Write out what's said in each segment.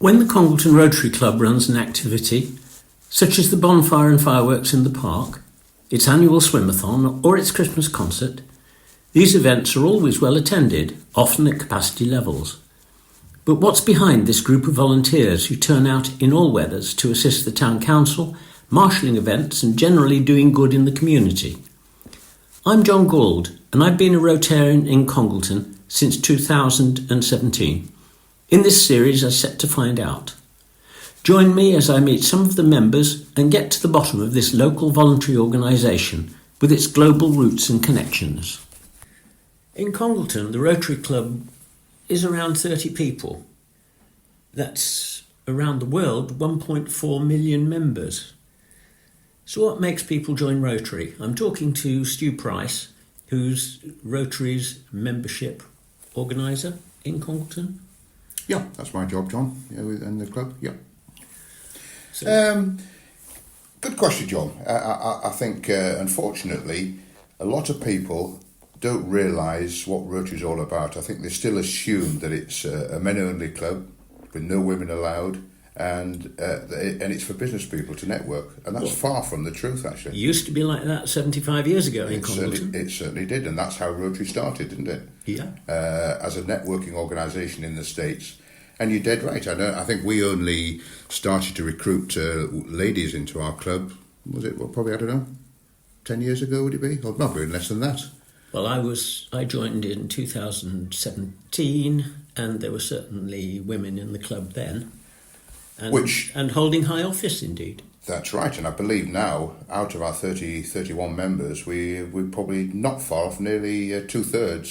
When the Congleton Rotary Club runs an activity, such as the bonfire and fireworks in the park, its annual swimathon or its Christmas concert, these events are always well attended, often at capacity levels. But what's behind this group of volunteers who turn out in all weathers to assist the town council, marshalling events and generally doing good in the community? I'm John Gauld, and I've been a Rotarian in Congleton since 2017. In this series I set to find out. Join me as I meet some of the members and get to the bottom of this local voluntary organisation with its global roots and connections. In Congleton, the Rotary Club is around 30 people. That's around the world 1.4 million members. So what makes people join Rotary? I'm talking to Stu Price, who's Rotary's membership organiser in Congleton. Yeah, that's my job, John, in the club, yeah. So, good question, John. I think, unfortunately, a lot of people don't realise what Rotary is all about. I think they still assume that it's a men-only club with no women allowed, and it's for business people to network, and that's far from the truth, actually. It used to be like that 75 years ago in Congleton. It certainly did, and that's how Rotary started, didn't it? Yeah. As a networking organisation in the States. And you're dead right. I think we only started to recruit ladies into our club, was it, probably, 10 years ago, would it be? Or not, less than that. Well, I joined in 2017, and there were certainly women in the club then. And holding high office, indeed. That's right, and I believe now, out of our 31 members, we're probably not far off, nearly a third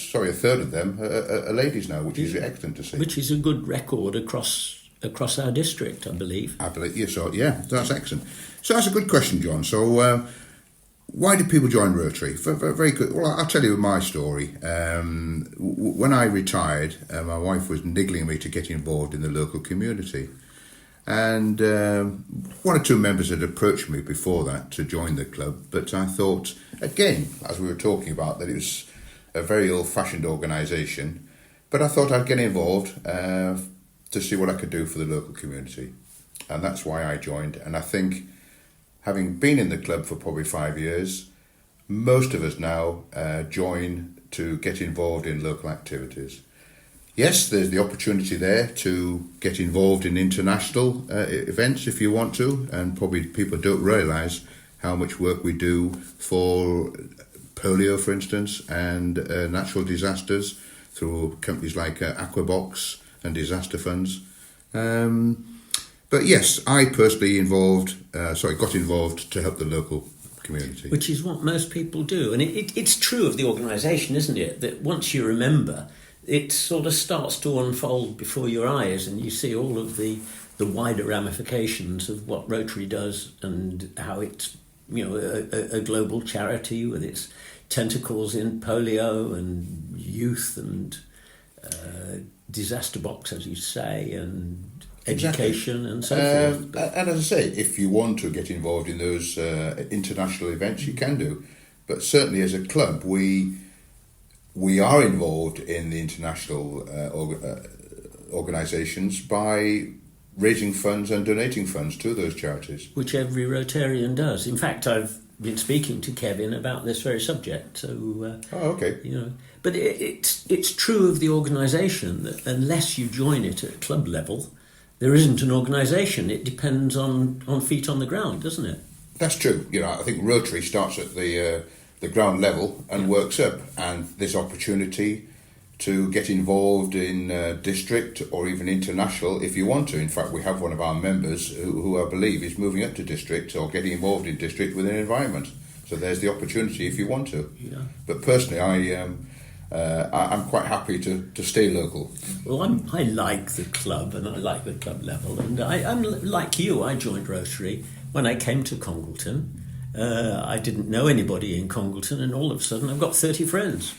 of them are ladies now, which is excellent to see. Which is a good record across our district, I believe. Yes, so yeah, that's excellent. So that's a good question, John. So why do people join Rotary? Very good. Well, I'll tell you my story. When I retired, my wife was niggling me to get involved in the local community. And one or two members had approached me before that to join the club, but I thought, again, as we were talking about, that it was a very old-fashioned organisation, but I thought I'd get involved to see what I could do for the local community, and that's why I joined. And I think, having been in the club for probably 5 years, most of us now join to get involved in local activities. Yes, there's the opportunity there to get involved in international events if you want to, and probably people don't realise how much work we do for polio, for instance, and natural disasters through companies like Aquabox and disaster funds. But yes, I personally got involved to help the local community. Which is what most people do. And it's true of the organisation, isn't it, that once you remember, it sort of starts to unfold before your eyes, and you see all of the wider ramifications of what Rotary does and how it's a global charity with its tentacles in polio and youth and disaster box, as you say, and education and so forth. And as I say, if you want to get involved in those international events, you can do. But certainly as a club, we are involved in the international organisations by raising funds and donating funds to those charities. Which every Rotarian does. In fact, I've been speaking to Kevin about this very subject. So, okay. But it's true of the organisation that unless you join it at club level, there isn't an organisation. It depends on feet on the ground, doesn't it? That's true. I think Rotary starts at the ground level and works up, and this opportunity to get involved in district or even international if you want to. In fact, we have one of our members who I believe is moving up to district or getting involved in district within environment. So there's the opportunity if you want to. Yeah. But personally, I'm quite happy to stay local. Well, I like the club, and I like the club level, and I'm like you. I joined Rotary when I came to Congleton. I didn't know anybody in Congleton, and all of a sudden I've got 30 friends.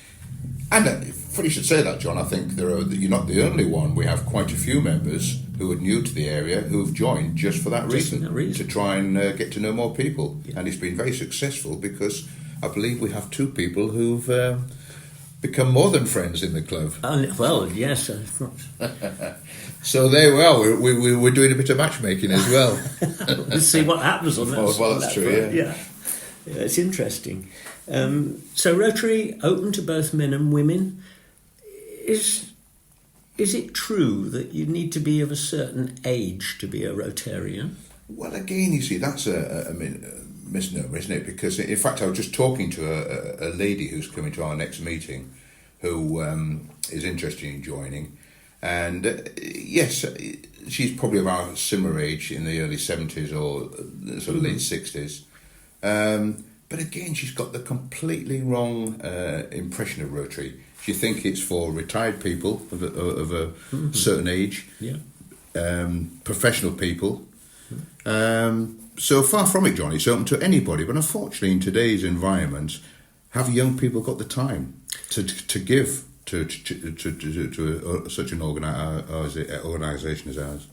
And funny you should say that, John. I think you're not the only one. We have quite a few members who are new to the area who've joined just for that reason, to try and get to know more people. Yeah. And it's been very successful because I believe we have two people who've become more than friends in the club. Well, yes. So there we are. We're doing a bit of matchmaking as well. Let's see what happens on that. Well, that's true, front. Yeah, it's interesting. So Rotary open to both men and women. Is it true that you need to be of a certain age to be a Rotarian? Well, again, you see, that's a misnomer, isn't it? Because, in fact, I was just talking to a lady who's coming to our next meeting who is interested in joining. And, yes, she's probably about a similar age, in the early 70s or sort of late 60s. But, again, she's got the completely wrong impression of Rotary. She thinks it's for retired people of a certain age, professional people. So far from it, John, it's open to anybody. But unfortunately, in today's environment, have young people got the time to give to such an organisation as ours?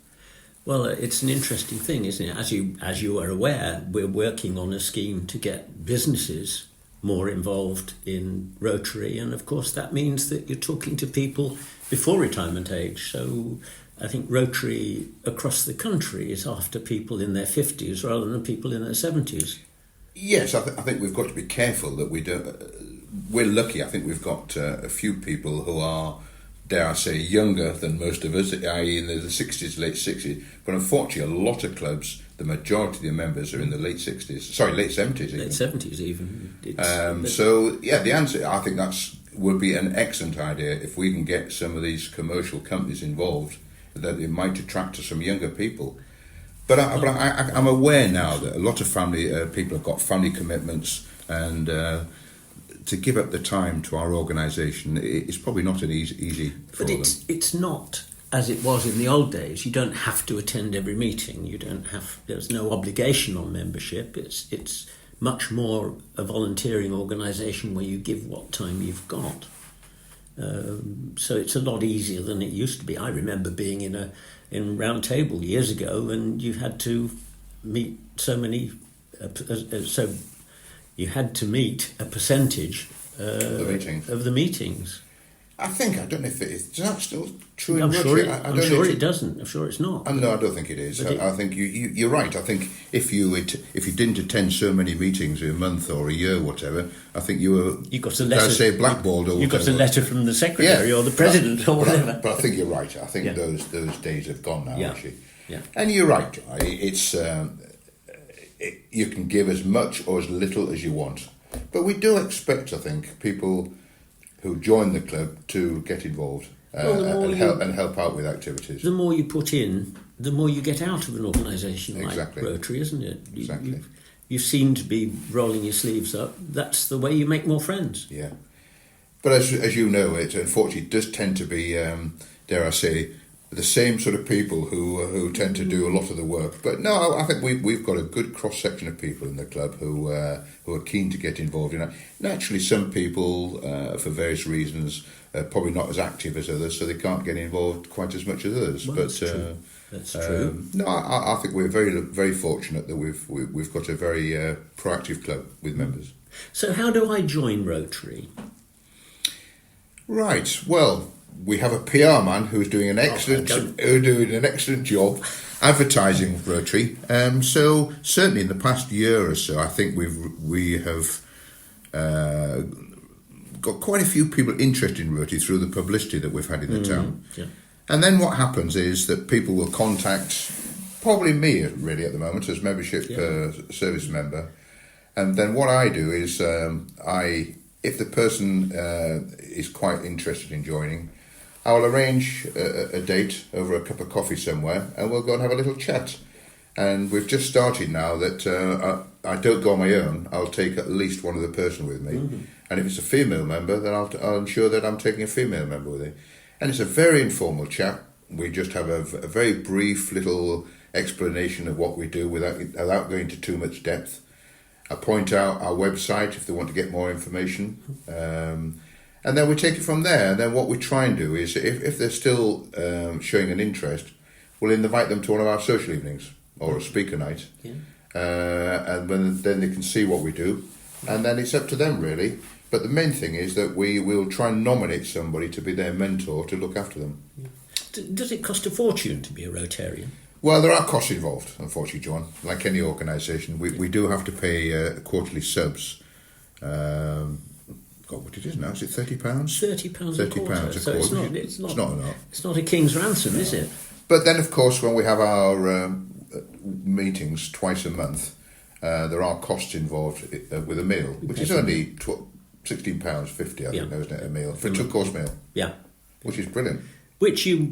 Well, it's an interesting thing, isn't it? As you are aware, we're working on a scheme to get businesses more involved in Rotary, and of course that means that you're talking to people before retirement age. So I think Rotary across the country is after people in their 50s rather than people in their 70s. Yes, I think we've got to be careful that we don't. We're lucky. I think we've got a few people who are, dare I say, younger than most of us, i.e. in the 60s, late 60s. But unfortunately, a lot of clubs, the majority of the members are in the late 60s. Sorry, late 70s even. Late 70s even. So, yeah, the answer, I think would be an excellent idea if we can get some of these commercial companies involved, that it might attract to some younger people. But I'm aware now that a lot of family people have got family commitments, and to give up the time to our organisation, it's probably not an easy for them. But it's not as it was in the old days. You don't have to attend every meeting. There's no obligation on membership. It's much more a volunteering organisation where you give what time you've got. So it's a lot easier than it used to be. I remember being in round table years ago, and you had to meet so many. So you had to meet a percentage of the meetings. I don't know if it is. Is that still true in I'm Rotary? I'm sure it doesn't. I'm sure it's not. No, I don't think it is. I think you're right. I think if you didn't attend so many meetings a month or a year, whatever, I think you got a letter. Blackballed or whatever. You got a letter from the secretary or the president or whatever. But I think you're right. I think those days have gone now. Yeah. Actually. Yeah. And you're right. It's you can give as much or as little as you want, but we do expect, I think, people who join the club to get involved and help out with activities. The more you put in, the more you get out of an organisation like Rotary, isn't it? Exactly. You seem to be rolling your sleeves up. That's the way you make more friends. Yeah. But as you know, it unfortunately does tend to be, dare I say, the same sort of people who tend to do a lot of the work. But no, I think we've got a good cross section of people in the club who are keen to get involved in it. Naturally, some people, for various reasons, are probably not as active as others, so they can't get involved quite as much as others. Well, but that's true. No, I think we're very very fortunate that we've got a very proactive club with members. So how do I join Rotary? Right. Well, we have a PR man who's doing an excellent job advertising Rotary. So certainly in the past year or so, I think we have got quite a few people interested in Rotary through the publicity that we've had in the town. Yeah. And then what happens is that people will contact probably me really at the moment as membership service member, and then what I do is if the person is quite interested in joining, I will arrange a date over a cup of coffee somewhere, and we'll go and have a little chat. And we've just started now that I don't go on my own. I'll take at least one other person with me. Mm-hmm. And if it's a female member, then I'll ensure that I'm taking a female member with me. And it's a very informal chat. We just have a very brief little explanation of what we do without going into too much depth. I point out our website if they want to get more information. And then we take it from there. And then what we try and do is, if they're still showing an interest, we'll invite them to one of our social evenings or a speaker night. Yeah. And then they can see what we do. And then it's up to them, really. But the main thing is that we will try and nominate somebody to be their mentor to look after them. Does it cost a fortune to be a Rotarian? Well, there are costs involved, unfortunately, John. Like any organisation, we do have to pay quarterly subs. God, what it is now? Is it £30? £30 a quarter. £30 a So quarter. it's not enough. It's not a king's ransom, is it? But then, of course, when we have our meetings twice a month, there are costs involved with a meal, which is only £16.50, I think, isn't it, a meal, for a two-course meal. Yeah. Which is brilliant. Which you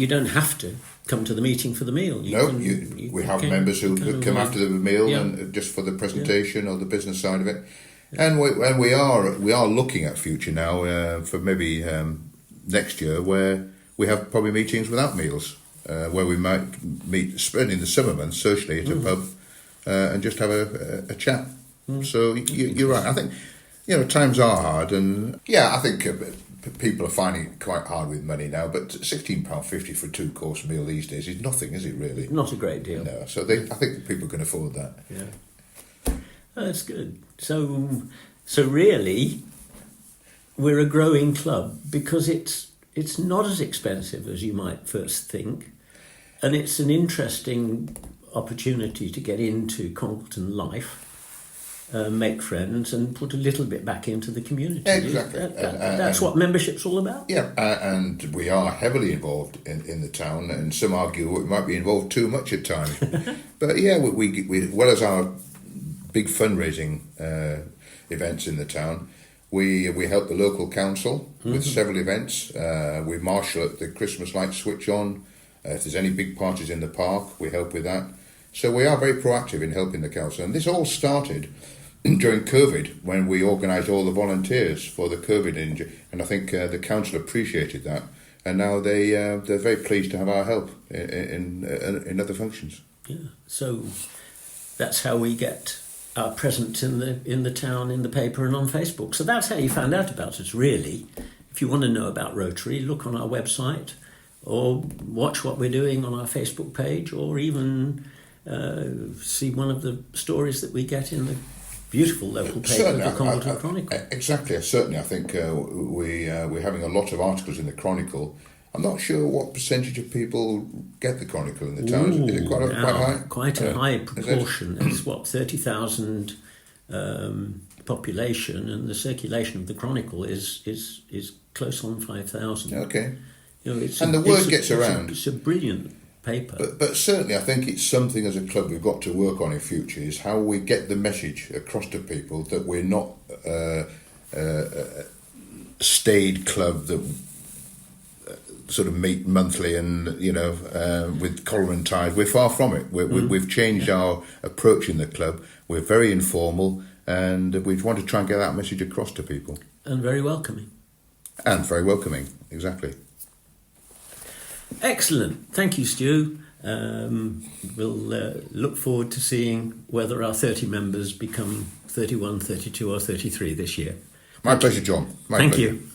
don't have to come to the meeting for the meal. We have members who come after the meal and just for the presentation or the business side of it. And we are looking at future now for maybe next year where we have probably meetings without meals, where we might meet, spending the summer months socially at a pub and just have a chat. So you're right. I think times are hard, and I think people are finding it quite hard with money now. But £16.50 for a two-course meal these days is nothing, is it really? Not a great deal. No. So I think people can afford that. Yeah. That's good. So really, we're a growing club because it's not as expensive as you might first think, and it's an interesting opportunity to get into Congleton life, make friends, and put a little bit back into the community. Exactly. That's what membership's all about. Yeah, and we are heavily involved in the town, and some argue we might be involved too much at times. But we well as our big fundraising events in the town, we help the local council with several events. We marshal at the Christmas lights switch on. If there's any big parties in the park, we help with that. So we are very proactive in helping the council. And this all started during COVID, when we organised all the volunteers for the COVID injury. And I think the council appreciated that. And now they're very pleased to have our help in other functions. Yeah. So that's how we get our presence in the town, in the paper and on Facebook. So that's how you found out about us, really. If you want to know about Rotary, look on our website or watch what we're doing on our Facebook page, or even see one of the stories that we get in the beautiful local paper, the Congleton Chronicle. Exactly. Certainly, I think we're having a lot of articles in the Chronicle. I'm not sure what percentage of people get the Chronicle in the town. Is it quite high? Quite a high proportion. It's 30,000 population, and the circulation of the Chronicle is close on 5,000. Okay. And the word gets around. It's a brilliant paper. But certainly, I think it's something as a club we've got to work on in future, is how we get the message across to people that we're not a staid club that sort of meet monthly and with collar and ties. We're far from it. We've changed our approach in the club. We're very informal, and we want to try and get that message across to people. And very welcoming. Exactly. Excellent. Thank you, Stu. We'll look forward to seeing whether our 30 members become 31, 32 or 33 this year. My pleasure, John. Thank you.